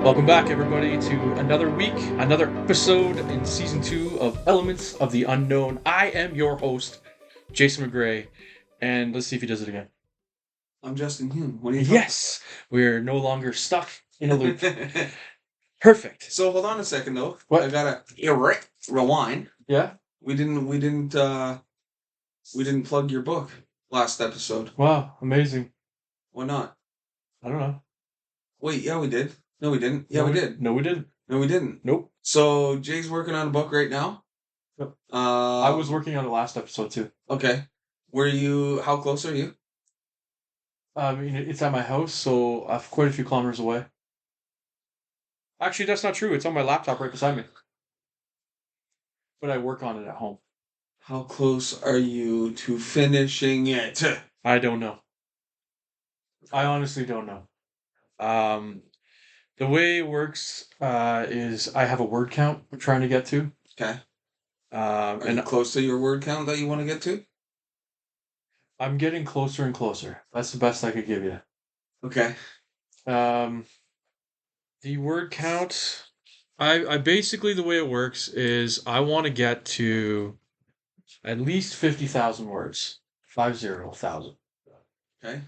Welcome back, everybody, to another week, another episode in season 2 of Elements of the Unknown. I am your host, Jason McGray, and let's see if he does it again. I'm Justin Hume. What are you talking Yes, we're no longer stuck in a loop. about? Perfect. So hold on a second though. What? I gotta rewind. Yeah? We didn't plug your book last episode. Wow, amazing. Why not? I don't know. Wait, yeah we did. No we didn't. Yeah No, we did. No, we didn't. No we didn't. Nope. So Jay's working on a book right now. Yep. I was working on the last episode too. Okay. How close are you? I mean, it's at my house, so I'm quite a few kilometers away. Actually, that's not true. It's on my laptop right beside me. But I work on it at home. How close are you to finishing it? I don't know. I honestly don't know. The way it works is I have a word count I'm trying to get to. Okay. Are And you close to your word count that you want to get to? I'm getting closer and closer. That's the best I could give you. Okay. The word count, I basically, the way it works is I want to get to at least 50,000 words. 50,000. Okay.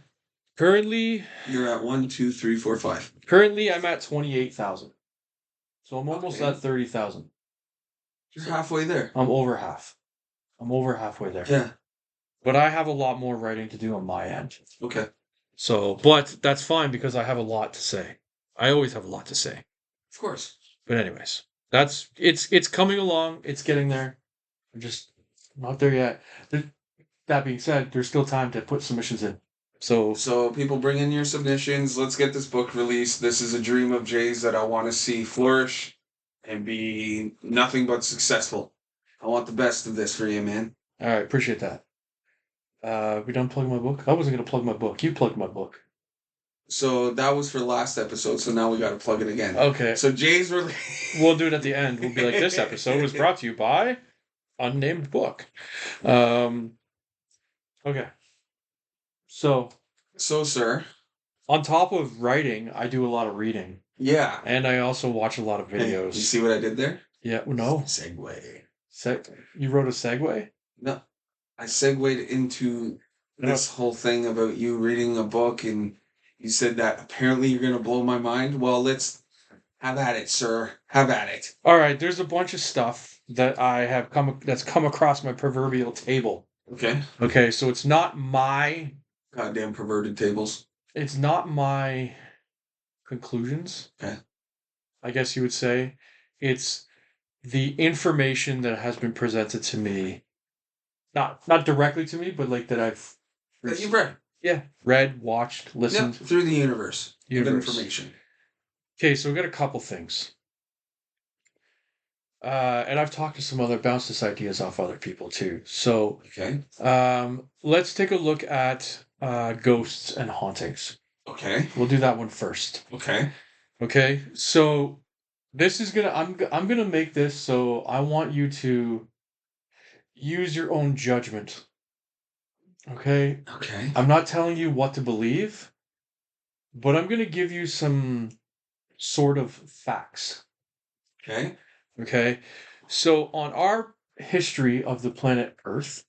Currently, You're at 1, 2, 3, 4, 5. Currently, I'm at 28,000. So I'm almost Okay. at 30,000. You're halfway there. I'm over half. I'm over halfway there. Yeah. But I have a lot more writing to do on my end. Okay. So, but that's fine because I have a lot to say. I always have a lot to say. Of course. But anyways, it's coming along. It's getting there. I'm just not there yet. That being said, there's still time to put submissions in. So people bring in your submissions. Let's get this book released. This is a dream of Jay's that I want to see flourish and be nothing but successful. I want the best of this for you, man. All right, appreciate that. We done plugging my book? I wasn't gonna plug my book. You plugged my book. So that was for last episode. So now we got to plug it again. Okay. So Jay's We'll do it at the end. We'll be like, this episode was brought to you by unnamed book. Okay. So, sir. on top of writing, I do a lot of reading. Yeah. And I also watch a lot of Hey, videos. you see what I did there? Yeah, no. Segue. You wrote a segue? No. I segued into this whole thing about you reading a book, and you said that apparently you're going to blow my mind. Well, let's have at it, sir. Have at it. All right, there's a bunch of stuff that that's come across my proverbial table. Okay. Okay, so it's not my goddamn perverted tables. It's not my conclusions. Okay. I guess you would say it's the information that has been presented to me. Not directly to me, but like that I've That you've read. Yeah, read, watched, listened. Yep, through the universe of information. Okay, so we got a couple things. And I've talked to some other bounce this ideas off other people too. So okay. Let's take a look at ghosts and hauntings. Okay. We'll do that one first. Okay. Okay. So this is I'm gonna make this so I want you to use your own judgment. Okay? Okay. I'm not telling you what to believe, but I'm gonna give you some sort of facts. Okay. Okay. So on our history of the planet Earth,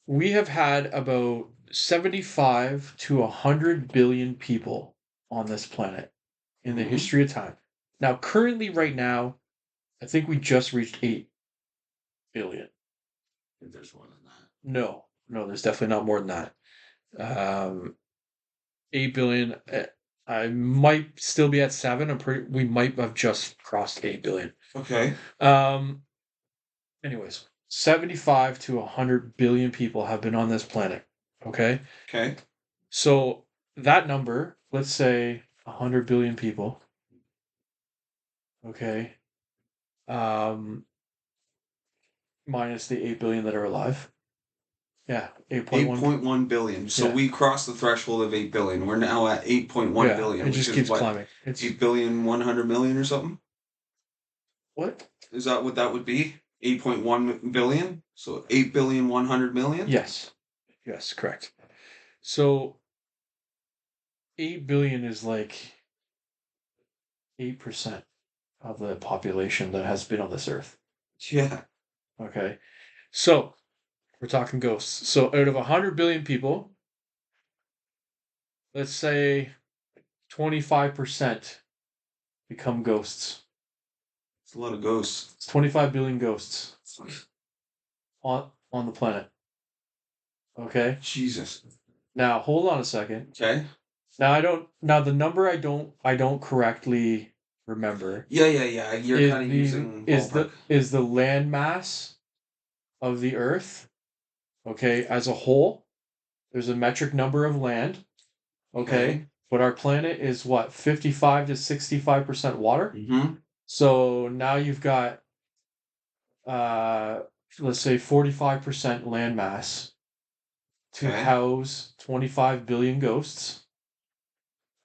we have had about 75 to 100 billion people on this planet in the history of time. Now, currently, right now, I think we just reached 8 billion. I think there's more than that. No, there's definitely not more than that. 8 billion. I might still be at 7. We might have just crossed 8 billion. Okay. Anyways, 75 to 100 billion people have been on this planet. Okay? Okay. So that number, let's say 100 billion people. Okay. minus the 8 billion that are alive. Yeah, 8.1. 8.1 billion. So Yeah. we crossed the threshold of 8 billion. We're now at 8.1 Yeah, billion, it which just is keeps what, climbing. It's 8 billion 100 million or something? what? Is that what that would be? 8.1 billion? So 8 billion 100 million? Yes. Yes, correct. So 8 billion is like 8% of the population that has been on this earth. Yeah. Okay. So we're talking ghosts. So out of 100 billion people, let's say 25% become ghosts. It's a lot of ghosts. It's 25 billion ghosts on the planet. Okay? Jesus. Now, hold on a second. Okay. Now the number I don't correctly remember Yeah. You're kind of using ballpark. is the land mass of the earth, okay, as a whole. There's a metric number of land, okay? But our planet is what, 55 to 65% water? Mm-hmm. So now you've got uh let's say 45% land mass to house 25 billion ghosts.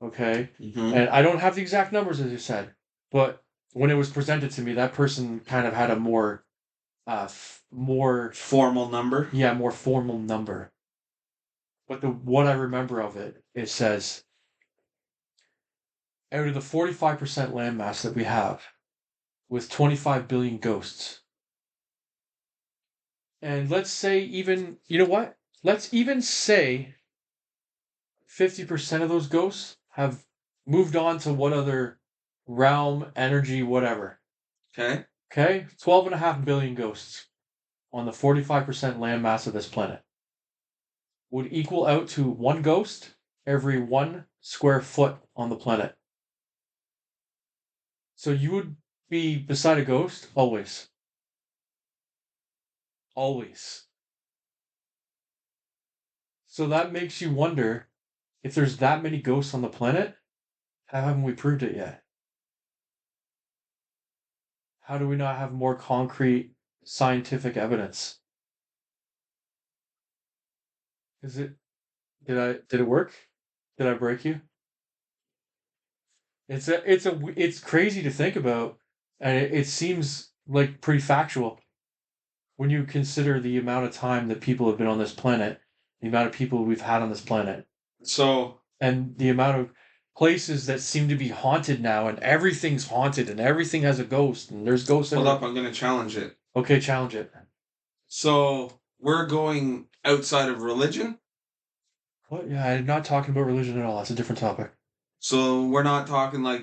Okay. Mm-hmm. And I don't have the exact numbers as you said, but when it was presented to me, that person kind of had a more more Formal number. yeah, more formal number. But what I remember of it says out of the 45% landmass that we have with 25 billion ghosts. And let's say even, you know what? Let's even say 50% of those ghosts have moved on to what other realm, energy, whatever. Okay. Okay? 12.5 billion ghosts on the 45% landmass of this planet would equal out to one ghost every 1 square foot on the planet. So you would be beside a ghost always. Always. So that makes you wonder if there's that many ghosts on the planet, how haven't we proved it yet? How do we not have more concrete scientific evidence? Is it did it work? Did I break you? It's crazy to think about, and it seems like pretty factual when you consider the amount of time that people have been on this planet, the amount of people we've had on this planet, So and the amount of places that seem to be haunted now, and everything's haunted, and everything has a ghost, and there's ghosts hold everywhere. up, I'm gonna challenge it. Okay, challenge it. So we're going outside of religion. What? Yeah, I'm not talking about religion at all. That's a different topic. So we're not talking like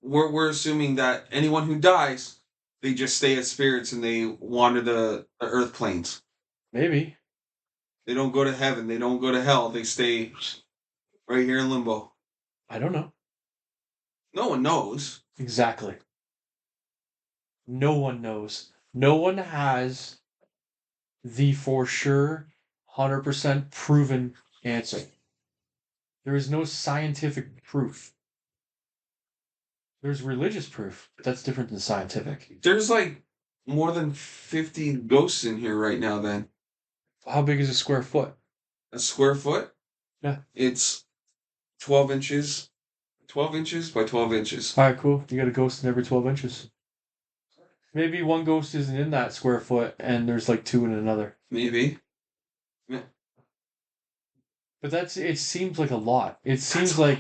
we're assuming that anyone who dies, they just stay as spirits and they wander the earth planes. Maybe. They don't go to heaven. They don't go to hell. They stay right here in limbo. I don't know. No one knows. Exactly. No one knows. No one has the for sure 100% proven answer. There is no scientific proof. There's religious proof, but that's different than scientific. There's like more than 50 ghosts in here right now then. How big is a square foot? A square foot? Yeah. It's 12 inches. 12 inches by 12 inches. All right, cool. You got a ghost in every 12 inches. Maybe one ghost isn't in that square foot and there's like two in another. Maybe. But it seems like a lot. It seems like,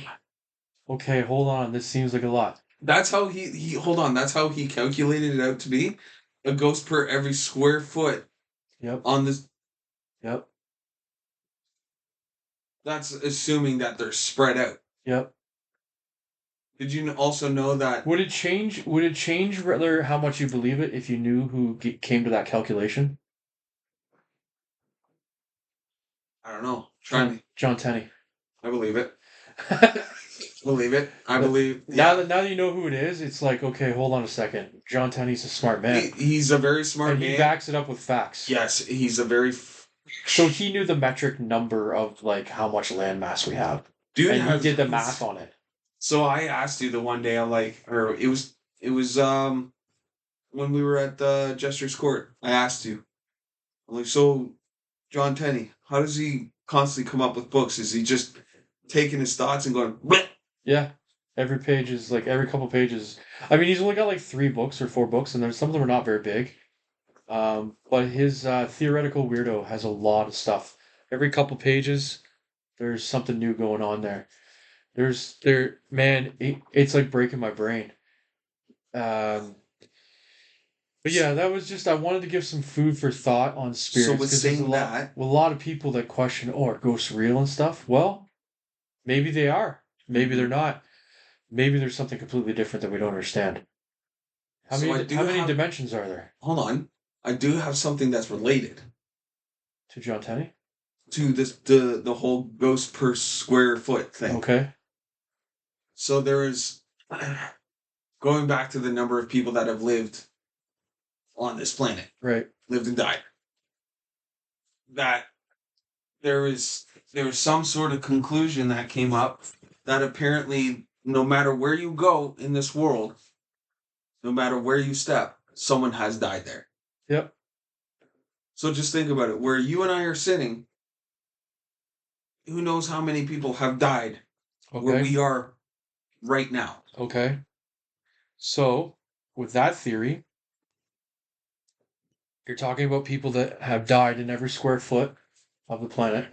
okay, hold on, this seems like a lot. That's how he hold on, that's how he calculated it out to be. A ghost per every square foot. Yep. On this. Yep. That's assuming that they're spread out. Yep. Did you also know that? Would it change rather how much you believe it if you knew who came to that calculation? I don't know. Try me. John Tenney. I believe it. Believe it. I believe. Yeah. Now that you know who it is, it's like, okay, hold on a second. John Tenney's a smart man. He's a very smart man. He backs it up with facts. Yes, he's a very. So he knew the metric number of like how much land mass we have. Dude, and he did the math on it. So I asked you the one day, it was when we were at the Jester's Court. I asked you, I'm like, so John Tenney, how does he constantly come up with books? Is he just taking his thoughts and going, bleh? Yeah. Every page is like every couple pages. I mean, he's only got like 3 books or 4 books, and there's some of them are not very big. But his theoretical weirdo has a lot of stuff. Every couple pages, there's something new going on there. Man, it's like breaking my brain. Um, but yeah, that was just I wanted to give some food for thought on So spirits with because there's saying that, a lot of people that question, oh, are ghosts real and stuff? Well, maybe they are. Maybe they're mhm. not. Maybe there's something completely different that we don't understand. So I do How many have, dimensions are there hold on, I do have something that's related to John Tenney? to this the whole ghost per square foot thing. Okay. So there is going back to the number of people that have lived on this planet, Right. lived and died. That there is some sort of conclusion that came up that apparently no matter where you go in this world, no matter where you step, someone has died there. Yep. So just think about it. Where you and I are sitting, who knows how many people have died where Okay. we are right now. Okay. So, with that theory, you're talking about people that have died in every square foot of the planet.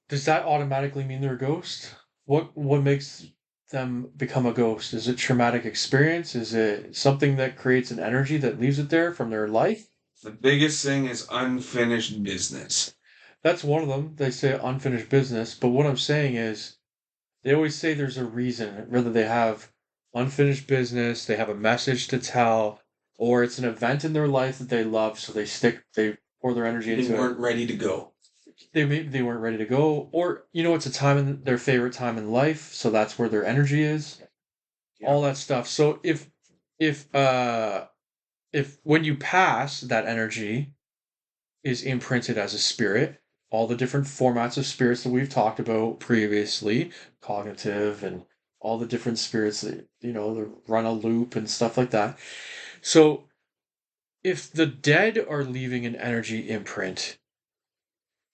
Does that automatically mean they're a ghost? What makes them become a ghost? Is it traumatic experience? Is it something that creates an energy that leaves it there from their life? The biggest thing is unfinished business. That's one of them. They say unfinished business, but what I'm saying is they always say there's a reason, whether they have unfinished business, they have a message to tell, or it's an event in their life that they love, so they pour their energy They into it. weren't ready to go. They weren't ready to go, or it's a time in their favorite time in life, so that's where their energy is. Yeah. All that stuff. So if if when you pass, that energy is imprinted as a spirit. All the different formats of spirits that we've talked about previously, cognitive and all the different spirits that that run a loop and stuff like that. So if the dead are leaving an energy imprint,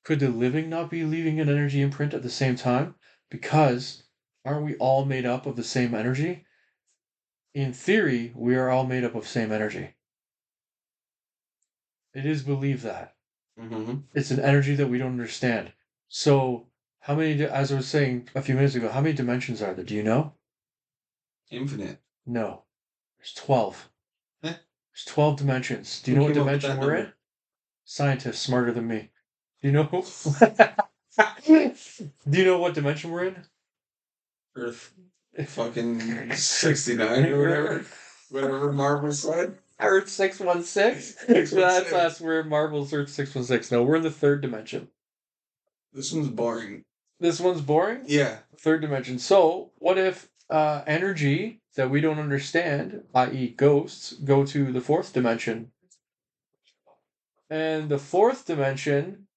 could the living not be leaving an energy imprint at the same time? Because aren't we all made up of the same energy? In theory, we are all made up of same energy. It is believed that. Mm-hmm. It's an energy that we don't understand. So, how many, as I was saying a few minutes ago, how many dimensions are there? Do you know? Infinite. No. There's 12. Eh? There's 12 dimensions. Do you Who know what came up with dimension that we're in? number? Scientists smarter than me. Do you know? Do you know what dimension we're in? Earth fucking 69 or whatever. Whatever Marvel said. Earth 616? 616. That's us. We're in Marvel's Earth 616. No, we're in the third dimension. This one's boring. This one's boring? Yeah. Third dimension. So, what if energy that we don't understand, i.e., ghosts, go to the fourth dimension? And the fourth dimension,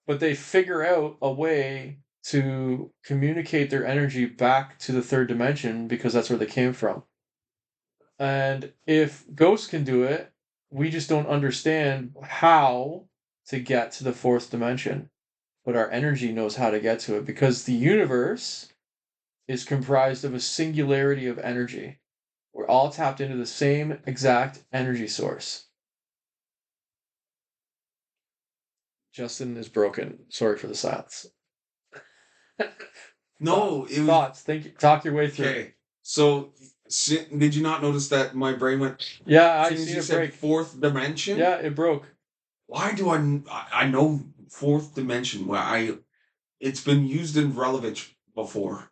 but they figure out a way to communicate their energy back to the third dimension because that's where they came from. And if ghosts can do it, we just don't understand how to get to the fourth dimension. But our energy knows how to get to it because the universe is comprised of a singularity of energy. We're all tapped into the same exact energy source. Justin is broken. Sorry for the silence. No, it was Thoughts. Think. Talk your way through. okay. So, did you not notice that my brain went? Yeah, As I soon as seen you it said break. fourth dimension. Yeah, it broke. Why do I know fourth dimension? Where it's been used in relevance before.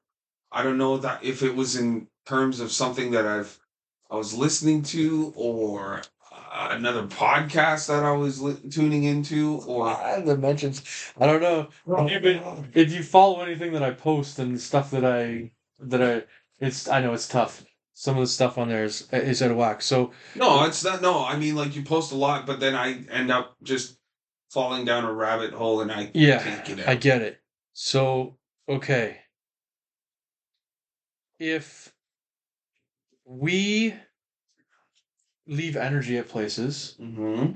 I don't know that if it was in terms of something that I was listening to or another podcast that I was tuning into or Dimensions. I don't know. If you follow anything that I post and stuff I know it's tough. Some of the stuff on there is out of whack. So no, it's not. No, I mean like you post a lot, but then I end up just falling down a rabbit hole and I can't get out. I get it. So okay, if we leave energy at places, Mm-hmm.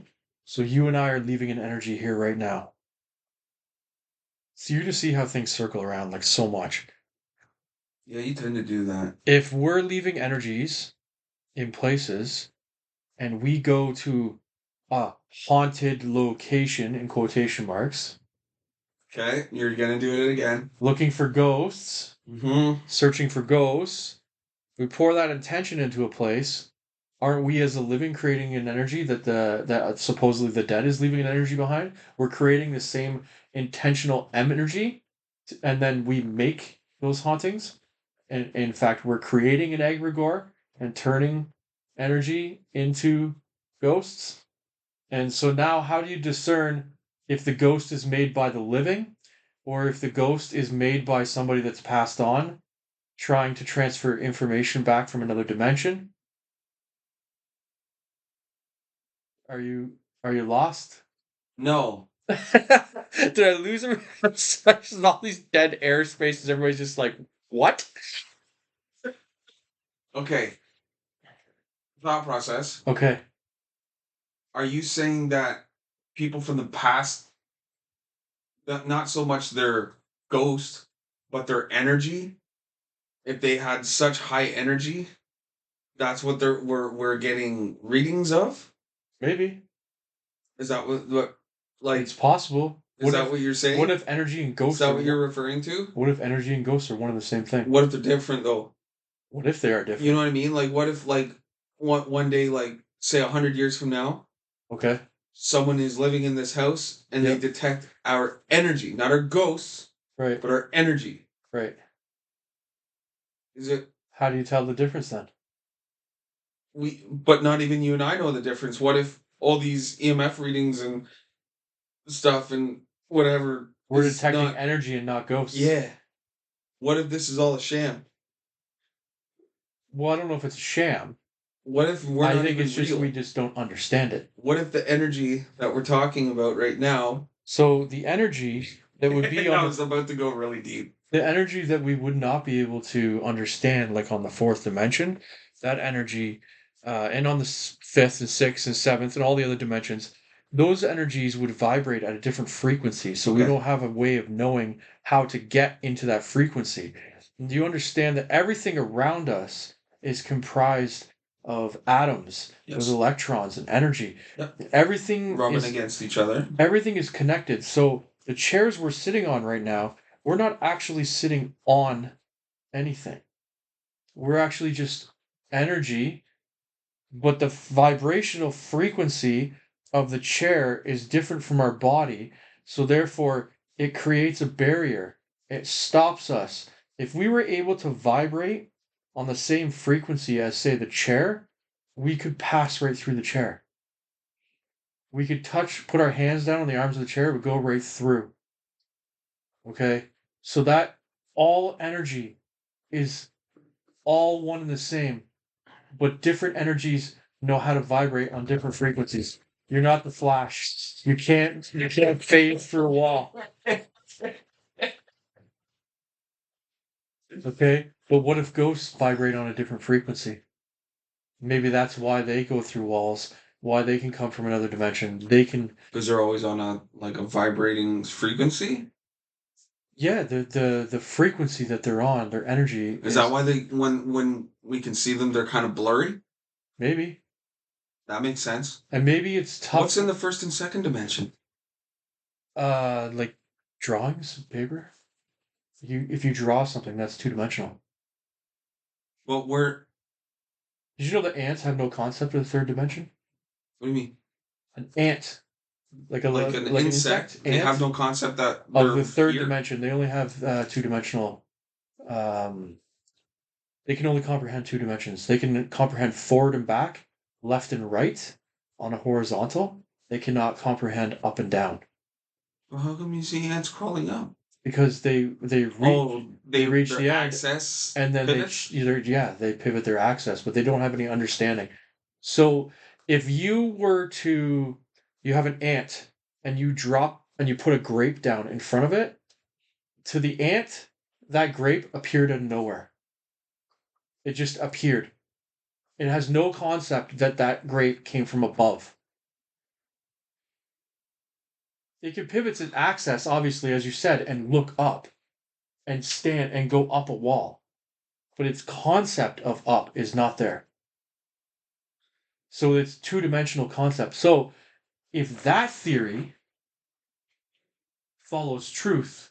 So you and I are leaving an energy here right now. So you just see how things circle around like so much. Yeah, you tend to do that. If we're leaving energies in places and we go to a haunted location in quotation marks, Okay, you're gonna do it again. looking for ghosts, searching for ghosts, we pour that intention into a place. Aren't we as a living creating an energy that supposedly the dead is leaving an energy behind? We're creating the same intentional energy, and then we make those hauntings. And in fact, we're creating an egregore and turning energy into ghosts. And so now, how do you discern if the ghost is made by the living or if the ghost is made by somebody that's passed on, trying to transfer information back from another dimension? Are you lost? No. Did I lose him? There's all these dead air spaces. Everybody's just like, what? Okay. Thought process. Okay. Are you saying that people from the past, that not so much their ghost, but their energy, if they had such high energy, that's what we're getting readings of? Maybe. Is that what like It's possible. is that what you're saying? What if energy and Is ghosts that are what you're referring to? what if energy and ghosts are one and the same thing? What if they're different though? What if they are different? You know what I mean? Like what if like one day, like say 100 years from now, Okay. someone is living in this house and Yep. they detect our energy, not our ghosts, Right. but our energy. Right. Is it How do you tell the difference then? but not even you and I know the difference. What if all these EMF readings and stuff and whatever We're is detecting not, energy and not ghosts. yeah. What if this is all a sham? Well, I don't know if it's a sham. What if we're I not think even it's just real? we just don't understand it. What if the energy that we're talking about right now? So the energy that would be I on was about to go really deep. the energy that we would not be able to understand, like on the fourth dimension, that energy, and on the fifth and sixth and seventh and all the other dimensions, those energies would vibrate at a different frequency. So we Okay. don't have a way of knowing how to get into that frequency. Do you understand that everything around us is comprised of atoms with Yes. electrons and energy? Yep. Everything Rubbing is against each other. everything is connected. So the chairs we're sitting on right now, we're not actually sitting on anything. We're actually just energy, but the vibrational frequency of the chair is different from our body. So therefore, it creates a barrier. It stops us. If we were able to vibrate on the same frequency as, say, the chair, we could pass right through the chair. We could put our hands down on the arms of the chair, it would go right through. Okay? So that all energy is all one and the same, but different energies know how to vibrate on different frequencies. You're not the Flash. You can't fade through a wall. Okay? But what if ghosts vibrate on a different frequency? Maybe that's why they go through walls, why they can come from another dimension. They can Because they're always on a vibrating frequency. Yeah, the frequency that they're on, their energy Is that why they when we can see them, they're kind of blurry? maybe. That makes sense. And maybe it's tough. What's in the first and second dimension? Like drawings, paper. If you draw something, that's two-dimensional. Well, we're. Did you know that ants have no concept of the third dimension? What do you mean? An ant, like An insect. They have no concept that of the third here? dimension. They only have two-dimensional. They can only comprehend two dimensions. They can comprehend forward and back, left and right, on a horizontal. They cannot comprehend up and down. Well, how come you see ants crawling up? Because they reach the access end, and then they pivot their access, but they don't have any understanding. So if you have an ant and you put a grape down in front of it, to the ant, that grape appeared out of nowhere. It just appeared. It has no concept that grape came from above. It can pivot its axis, obviously, as you said, and look up and stand and go up a wall. But its concept of up is not there. So it's two-dimensional concept. So if that theory follows truth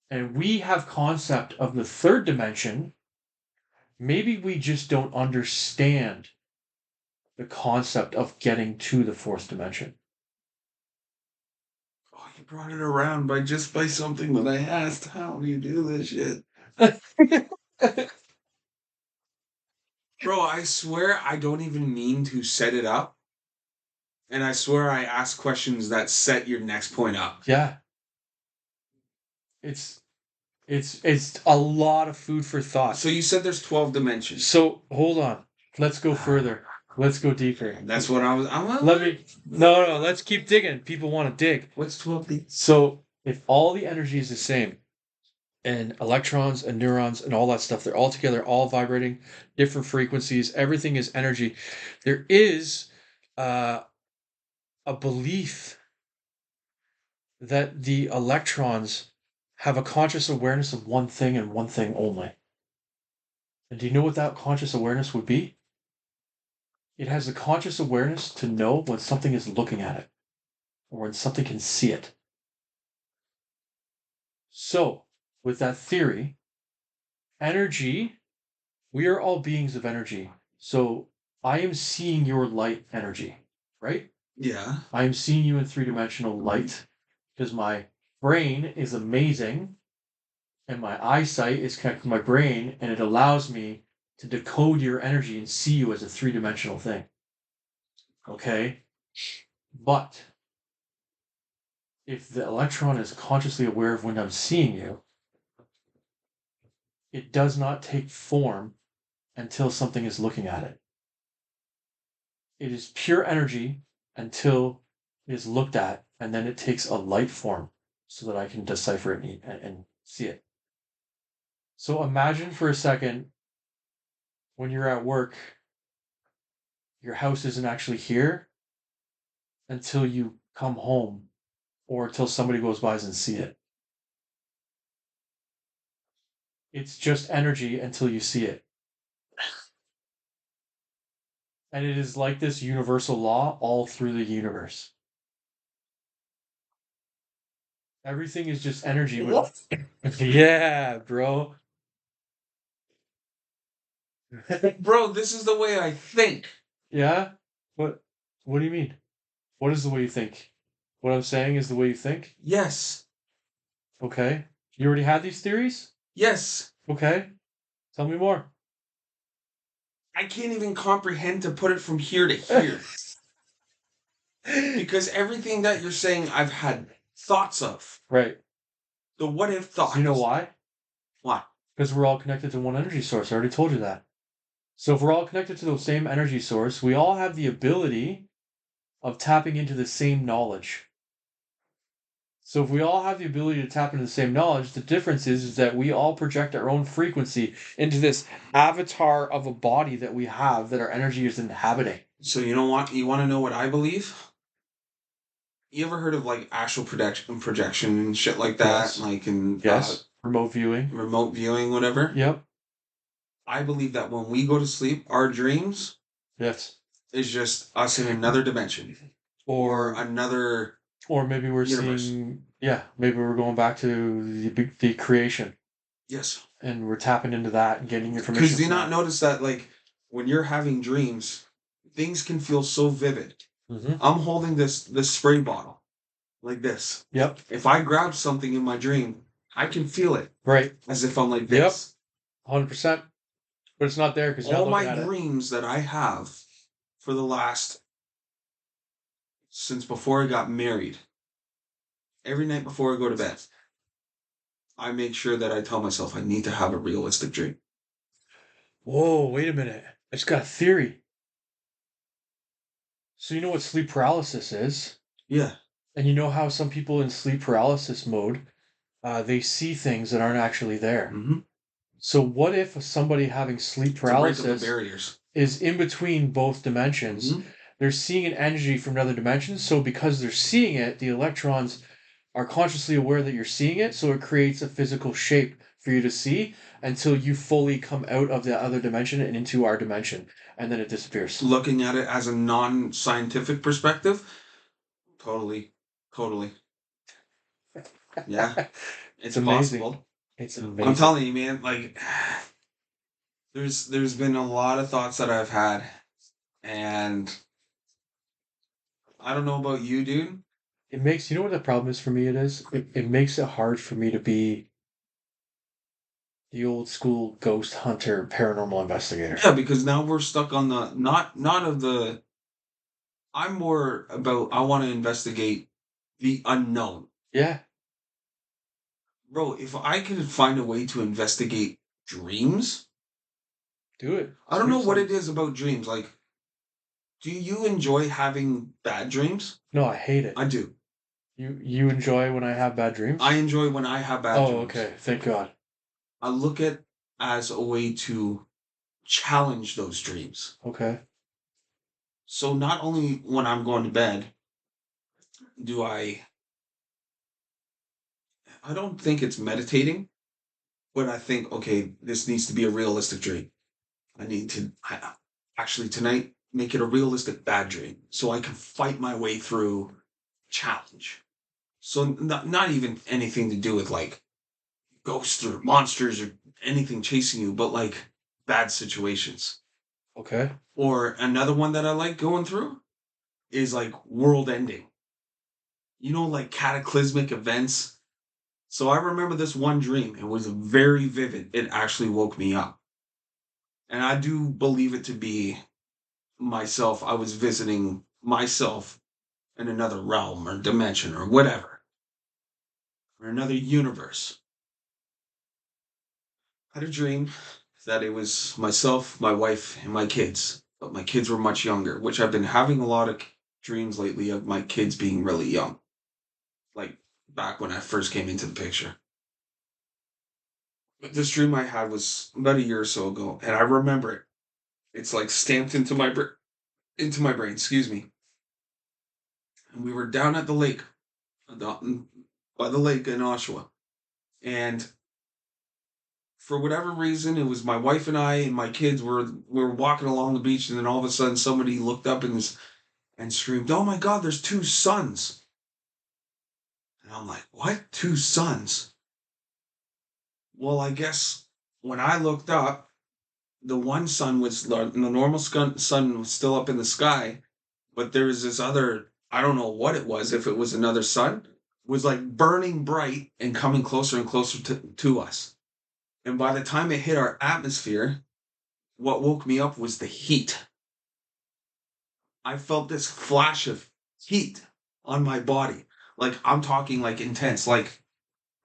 and we have concept of the third dimension, maybe we just don't understand the concept of getting to the fourth dimension. Oh, you brought it around by something that I asked. How do you do this shit? Bro, I swear I don't even mean to set it up. And I swear I ask questions that set your next point up. Yeah. It's a lot of food for thought. So you said there's 12 dimensions. So hold on. Let's go further. Let's go deeper. That's what No, let's keep digging. People want to dig. What's 12? So if all the energy is the same, and electrons and neurons and all that stuff, they're all together, all vibrating, different frequencies, everything is energy. There is a belief that the electrons have a conscious awareness of one thing and one thing only. And do you know what that conscious awareness would be? It has a conscious awareness to know when something is looking at it or when something can see it. So, with that theory, energy, we are all beings of energy. So, I am seeing your light energy, right? Yeah. I am seeing you in three-dimensional light because my brain is amazing and my eyesight is connected to my brain and it allows me to decode your energy and see you as a three-dimensional thing. Okay? But if the electron is consciously aware of when I'm seeing you, it does not take form until something is looking at it. It is pure energy until it is looked at, and then it takes a light form so that I can decipher it and see it. So imagine for a second when you're at work, your house isn't actually here until you come home or until somebody goes by and see it. It's just energy until you see it. And it is like this universal law all through the universe. Everything is just energy. Yeah, bro. Bro, this is the way I think. Yeah? What do you mean? What is the way you think? What I'm saying is the way you think? Yes. Okay. You already had these theories? Yes. Okay. Tell me more. I can't even comprehend to put it from here to here. Because everything that you're saying, I've had thoughts of. Right. The what if thoughts. Do you know why? Why? Because we're all connected to one energy source. I already told you that. So if we're all connected to the same energy source, we all have the ability of tapping into the same knowledge. So if we all have the ability to tap into the same knowledge, the difference is that we all project our own frequency into this avatar of a body that we have that our energy is inhabiting. So you want to know what I believe? You ever heard of like astral projection and shit like that? Yes. Like in remote viewing, whatever. Yep. I believe that when we go to sleep, our dreams is just us in another dimension or another. Or maybe we're universe. Maybe we're going back to the creation. Yes. And we're tapping into that and getting information. Because do you not notice that, like, when you're having dreams, things can feel so vivid. Mm-hmm. I'm holding this spray bottle like this. Yep. If I grab something in my dream, I can feel it. Right. As if I'm like this. Yep. 100%. But it's not there because all my dreams that I have for the last since before I got married, every night before I go to bed, I make sure that I tell myself I need to have a realistic dream. Whoa, wait a minute. I just got a theory. So you know what sleep paralysis is? Yeah. And you know how some people in sleep paralysis mode, they see things that aren't actually there. Mm-hmm. So what if somebody having sleep paralysis is in between both dimensions? Mm-hmm. They're seeing an energy from another dimension, so because they're seeing it, the electrons are consciously aware that you're seeing it, so it creates a physical shape for you to see until you fully come out of the other dimension and into our dimension, and then it disappears. Looking at it as a non-scientific perspective, totally, totally. Yeah, It's it's amazing. possible. It's I'm amazing. telling you, man, like there's been a lot of thoughts that I've had, and I don't know about you, dude. It makes, you know what the problem is for me? It makes it hard for me to be the old school ghost hunter, paranormal investigator. Yeah, because now we're stuck on the not of the. I'm more about I want to investigate the unknown. Yeah, Bro, if I could find a way to investigate dreams, do it. I don't know what it Some. is about dreams. Like, do you enjoy having bad dreams? No, I hate it. I do. You enjoy when I have bad dreams? I enjoy when I have bad Oh, dreams. okay. Thank God. I look at as a way to challenge those dreams. Okay. So not only when I'm going to bed do I don't think it's meditating, but I think, okay, this needs to be a realistic dream. Actually tonight make it a realistic bad dream so I can fight my way through challenge. So not even anything to do with like ghosts or monsters or anything chasing you, but like bad situations. Okay. Or another one that I like going through is like world ending. You know, like cataclysmic events. So I remember this one dream. It was very vivid. It actually woke me up. And I do believe it to be myself. I was visiting myself in another realm or dimension or whatever, or another universe. I had a dream that it was myself, my wife, and my kids. But my kids were much younger, which I've been having a lot of dreams lately of my kids being really young. Like back when I first came into the picture. But this dream I had was about a year or so ago, and I remember it. It's like stamped into my brain. Excuse me. And we were down at the lake, by the lake in Oshawa, and for whatever reason, it was my wife and I and my kids were walking along the beach, and then all of a sudden somebody looked up and screamed, "Oh my God, there's two suns!" And I'm like, "What? Two suns?" Well, I guess when I looked up, the one sun was the normal sun was still up in the sky, but there was this other, I don't know what it was, if it was another sun, was like burning bright and coming closer and closer to us. And by the time it hit our atmosphere, what woke me up was the heat. I felt this flash of heat on my body. Like I'm talking like intense. Like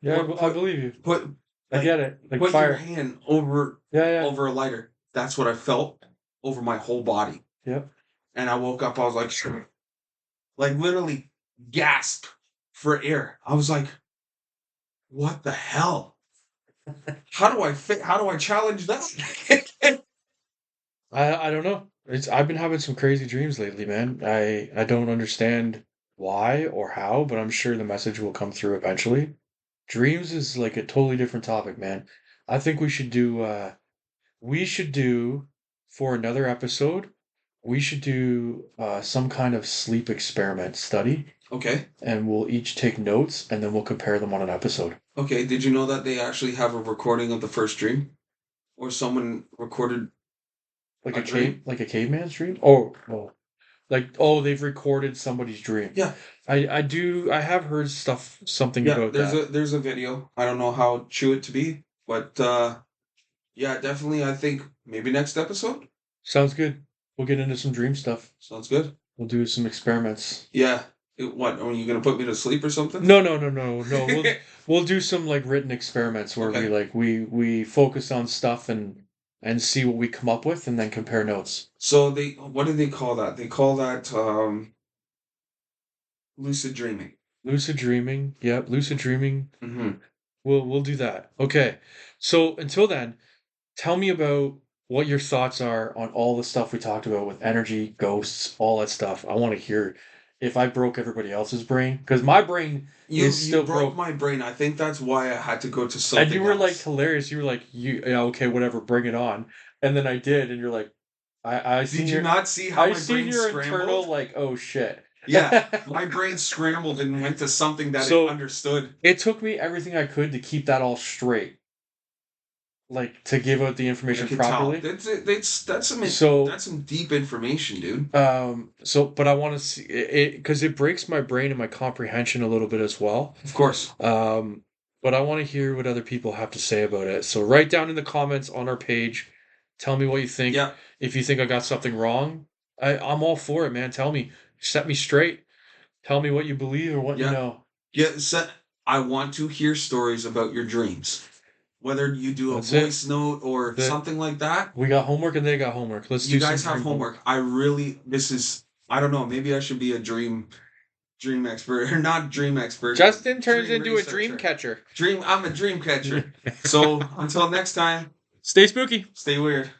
Yeah, I believe you. put I like get it. Like put your fire. hand over Yeah, over a lighter. That's what I felt over my whole body. yeah. Yep. And I woke up, I was like literally gasped for air. I was like, what the hell? How do I challenge that? I don't know. I've been having some crazy dreams lately, man. I don't understand why or how, but I'm sure the message will come through eventually. Dreams is like a totally different topic, man. I think we should do for another episode, we should do some kind of sleep experiment study, Okay. and we'll each take notes and then we'll compare them on an episode. Okay. Did you know that they actually have a recording of the first dream? Or someone recorded Like a dream? like a caveman's dream? Oh, well, like, oh, they've recorded somebody's dream. Yeah. I have heard something Yeah, about that. there's a video. I don't know how true it to be, but yeah, definitely I think maybe next episode. Sounds good. We'll get into some dream stuff. Sounds good. We'll do some experiments. Yeah. What? Are you gonna put me to sleep or something? No. We'll do some like written experiments where Okay. we focus on stuff and see what we come up with and then compare notes. So they what do they call that? They call that lucid dreaming. Lucid dreaming. Yep, lucid dreaming. Mm-hmm. We'll do that. Okay. So until then, tell me about what your thoughts are on all the stuff we talked about with energy, ghosts, all that stuff. I want to hear if I broke everybody else's brain, because my brain is You still broke broke. my brain. I think that's why I had to go to And something you were like else. hilarious. You were like, yeah, okay, whatever, bring it on. And then I did, and you're like, I seen Did you not see how I my seen brain your internal scrambled? like, oh shit. Yeah, my brain scrambled and went to something that it So understood. it took me everything I could to keep that all straight, like to give out the I information could tell. properly. So That's some deep information, dude. but I want to see it because it breaks my brain and my comprehension a little bit as well. Of course. But I want to hear what other people have to say about it. So write down in the comments on our page. Tell me what you think. Yeah. If you think I got something wrong, I'm all for it, man. Tell me. Set me straight. Tell me what you believe or what you Yeah. know. Yeah. I want to hear stories about your dreams. Whether you do a That's it. voice note or something like that. We got homework and they got homework. Let's You do guys some have homework. I don't know, maybe I should be a dream expert or not dream expert. Justin turns dream into a researcher. dream catcher. I'm a dream catcher. So until next time, Stay spooky. stay weird.